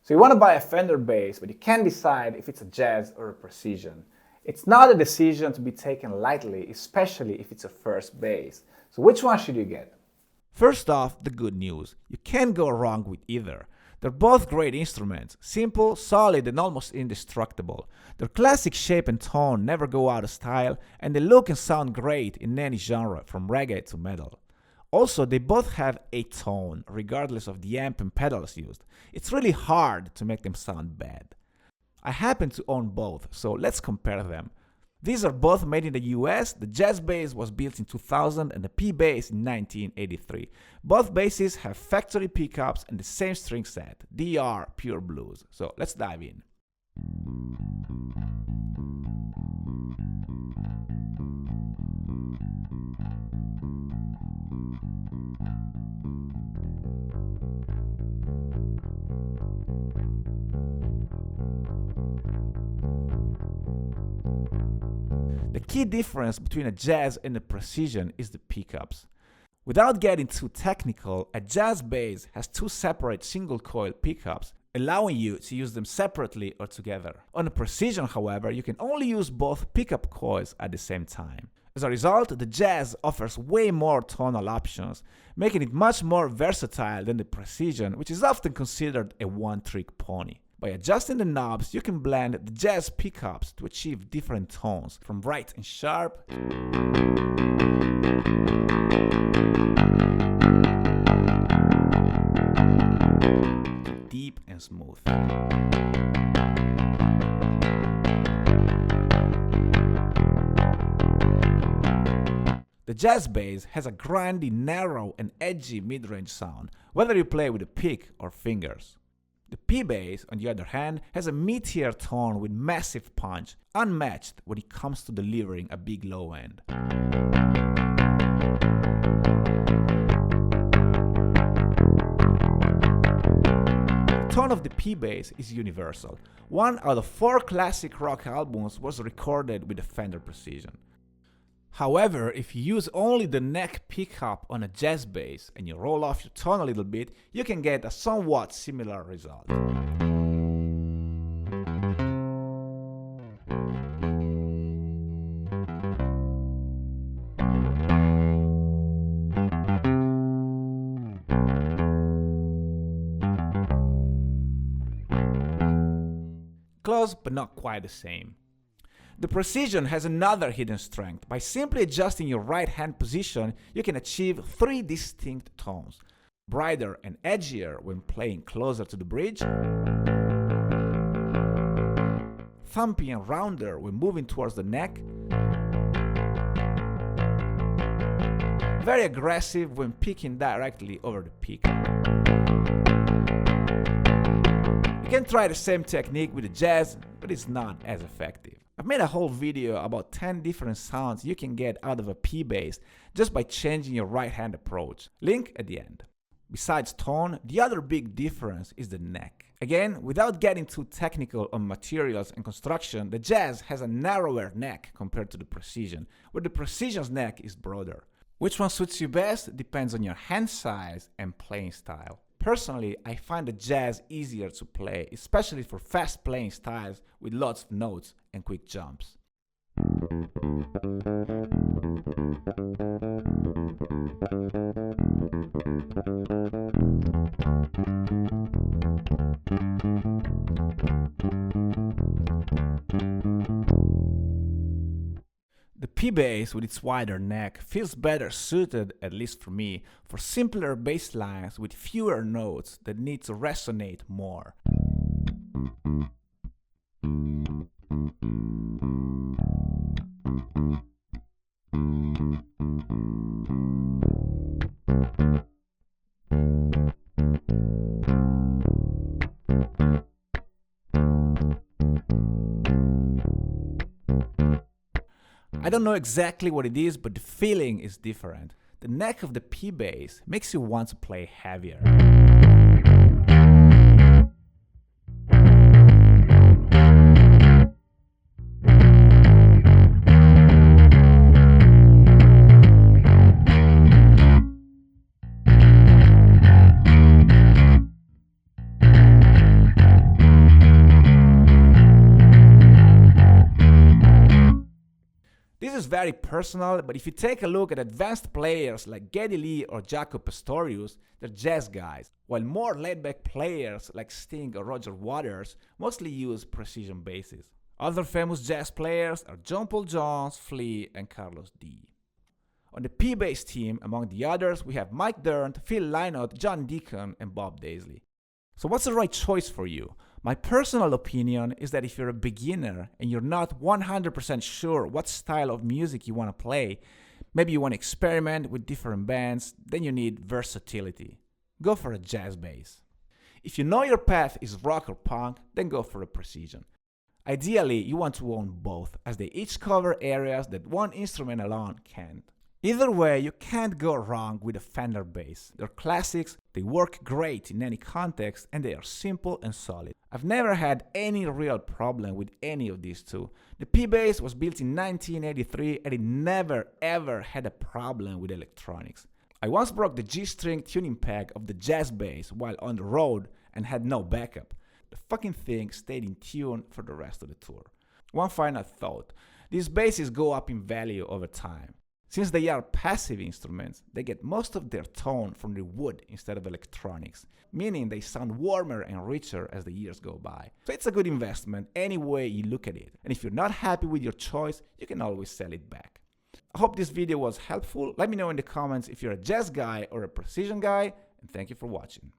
So you want to buy a Fender bass, but you can't decide if it's a jazz or a precision. It's not a decision to be taken lightly, especially if it's a first bass. So which one should you get? First off, the good news. You can't go wrong with either. They're both great instruments, simple, solid, and almost indestructible. Their classic shape and tone never go out of style, and they look and sound great in any genre, from reggae to metal. Also, they both have a tone, regardless of the amp and pedals used. It's really hard to make them sound bad. I happen to own both, so let's compare them. These are both made in the US. The jazz bass was built in 2000 and the P bass in 1983. Both basses have factory pickups and the same string set, DR Pure Blues. So let's dive in. The key difference between a jazz and a precision is the pickups. Without getting too technical, a jazz bass has two separate single-coil pickups, allowing you to use them separately or together. On a precision, however, you can only use both pickup coils at the same time. As a result, the jazz offers way more tonal options, making it much more versatile than the precision, which is often considered a one-trick pony. By adjusting the knobs, you can blend the jazz pickups to achieve different tones, from bright and sharp to deep and smooth. The jazz bass has a grindy, narrow, and edgy mid-range sound, whether you play with a pick or fingers. The P bass, on the other hand, has a meatier tone with massive punch, unmatched when it comes to delivering a big low end. The tone of the P bass is universal. 1 out of 4 classic rock albums was recorded with a Fender Precision. However, if you use only the neck pickup on a jazz bass and you roll off your tone a little bit, you can get a somewhat similar result. Close, but not quite the same. The precision has another hidden strength. By simply adjusting your right hand position, you can achieve 3 distinct tones. Brighter and edgier when playing closer to the bridge, thumpy and rounder when moving towards the neck, very aggressive when picking directly over the pick. You can try the same technique with the jazz, but it's not as effective. I've made a whole video about 10 different sounds you can get out of a P bass just by changing your right hand approach. Link at the end. Besides tone, the other big difference is the neck. Again, without getting too technical on materials and construction, the jazz has a narrower neck compared to the precision, where the precision's neck is broader. Which one suits you best depends on your hand size and playing style. Personally, I find the jazz easier to play, especially for fast playing styles with lots of notes and quick jumps. The P bass with its wider neck feels better suited, at least for me, for simpler bass lines with fewer notes that need to resonate more. I don't know exactly what it is, but the feeling is different. The neck of the P bass makes you want to play heavier. is very personal, but if you take a look at advanced players like Geddy Lee or Jaco Pastorius, they're jazz guys, while more laid-back players like Sting or Roger Waters mostly use precision basses. Other famous jazz players are John Paul Jones, Flea, and Carlos D. On the P-bass team, among the others, we have Mike Dirnt, Phil Lynott, John Deacon, and Bob Daisley. So what's the right choice for you? My personal opinion is that if you're a beginner and you're not 100% sure what style of music you want to play, maybe you want to experiment with different bands, then you need versatility. Go for a jazz bass. If you know your path is rock or punk, then go for a precision. Ideally, you want to own both, as they each cover areas that one instrument alone can't. Either way, you can't go wrong with a Fender bass. They're classics, they work great in any context, and they are simple and solid. I've never had any real problem with any of these two. The P-Bass was built in 1983 and it never ever had a problem with electronics. I once broke the G-string tuning peg of the jazz bass while on the road and had no backup. The fucking thing stayed in tune for the rest of the tour. One final thought, these basses go up in value over time. Since they are passive instruments, they get most of their tone from the wood instead of electronics, meaning they sound warmer and richer as the years go by. So it's a good investment any way you look at it, and if you're not happy with your choice, you can always sell it back. I hope this video was helpful. Let me know in the comments if you're a jazz guy or a precision guy, and thank you for watching.